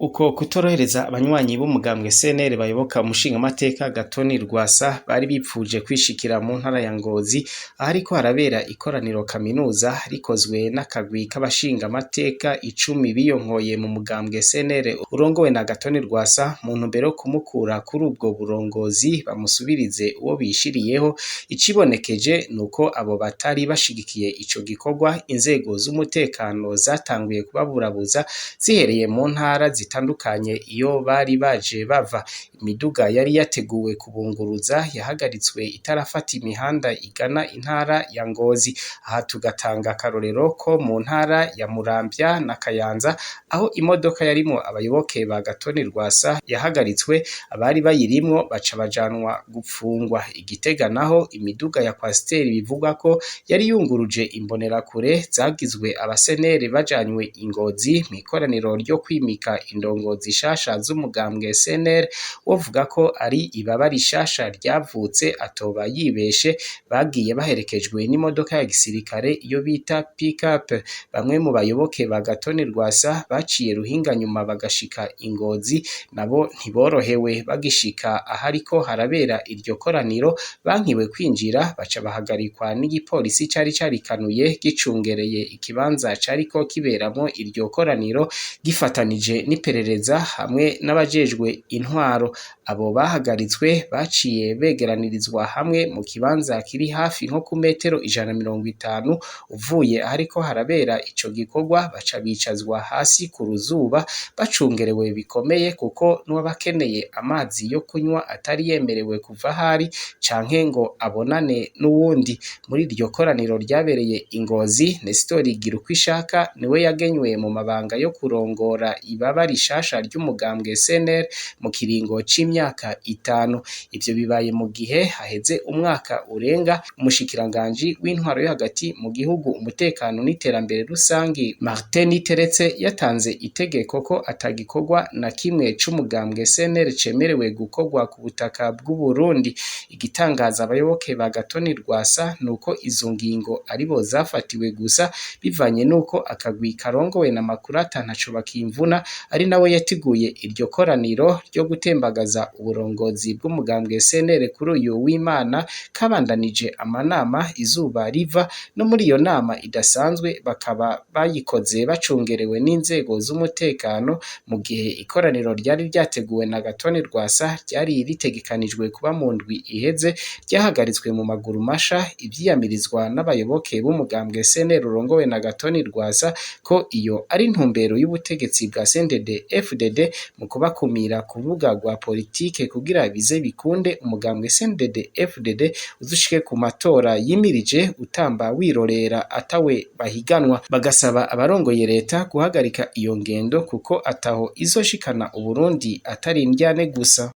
Uko kutorohereza abanywanyi b'umugambwe CNL bayoboka umushingamateka Gatoni Rwasa bari bipfuje kwishikira mu ntara ya Ngozi ahariko harabera ikoraniro kaminuza rikozwe n'akagwi k'abashingamateka 10 biyonkoye mu mugambwe CNL urongowe na Gatoni Rwasa mu ntumbero yo kumukura kuri ubwo burongozi bamusubirize uwo bishiriyeho. Icibonekeje nuko abo batari bashigikiye ico gikorwa, inzego z'umutekano zatanguye kubaburabuza zihereye mu ntara zitandukanye iyo bari baje bava. Imiduga yari yateguwe kubunguruza yahagaritswe itarafata imihanda igana intara ya Ngozi. Aha tugatanga akarorero ko mu ntara ya Muramvya na Kayanza aho imodoka yarimo abayoboke ba Gatoni Rwasa yahagaritswe, abari bayirimwo baca bajanwa gupfungwa. Igitega naho imiduga ya Kwasiteri bivugwa ko yari yunguruje imbonerakure zagizwe abasenere bajanywe Ingozi mw'ikoraniro ryo kwimika indongozi shasha z'umugambwe CNL, wovuga ko ari ibaba rishasha ryavutse atoba yibeshe, bagiye baherekejwe n'imodoka ya gisirikare iyo bita pick-up. Bamwe mu bayoboke ba Gatoni Rwasa baciye ruhinga nyuma bagashika Ingozi, nabo ntiborohewe. Bagishika ahariko harabera iryo koraniro bankiwe kwinjira, baca bahagarikwa n'igipolisi cari carikanuye gicungereye ikibanza cariko kiberamo iryo koraniro gifatanije n'iperereza hamwe n'abajejwe intwaro. Abo bahagaritswe baciye begeranirizwa hamwe mu kibanza kiri hafi nko ku metero 150 uvuye ahariko harabera ico gikorwa, baca bicazwa hasi ku ruzuba bacungerewe bikomeye, kuko n'uwabakeneye amazi yo kunywa atari yemerewe kuva hari canke ngo abonane n'uwundi. Muri iryo koraniro ryabereye Ingozi, Nestori Girukwishaka niwe yagenywe mu mabanga yo kurongora ibaba rishasha ry'umugambwe CNL mu kiringo c'imyaka 5. Ivyo bibaye mu gihe haheze umwaka urenga umushikiranganji w'intwaro yo hagati mu gihugu, umutekano n'iterambere rusangi Martin Niteretse yatanze itegeko ko atagikorwa na kimwe c'umugambwe CNL cemerewe gukorwa ku butaka bw'u Burundi. Igitangaza abayoboke ba Gatoni Rwasa nuko izo ngingo aribo zafatiwe gusa, bivanye nuko akagwi karongowe na Makurata ntaco bakimvuna ari nawe yateguye iryo koraniro ryo gutembagaza uburongozi bw'umugambwe CNL kuri uyu w'Imana, kabandanije amanama izuba riva. No muri iyo nama idasanzwe bakaba bayikoze bacungerewe n'inzego z'umutekano, mu gihe ikoraniro ryari ryateguwe na Gatoni Rwasa ryari ritegekanijwe kuba mu ndwi iheze ryahagaritswe mu maguru masha, ivyiyamirizwa n'abayoboke b'umugambwe CNL urongowe na Gatoni Rwasa ko iyo ari intumbero y'ubutegetsi bwa CNDD FDD mu kubakumira ku rubuga rwa politike kugira bize bikunde umugambwe CNDD FDD uzushike ku matora yimirije utamba wirorera atawe bahiganwa. Bagasaba abarongoye leta guhagarika iyo ngendo kuko ataho izoshikana Uburundi atari indyane gusa.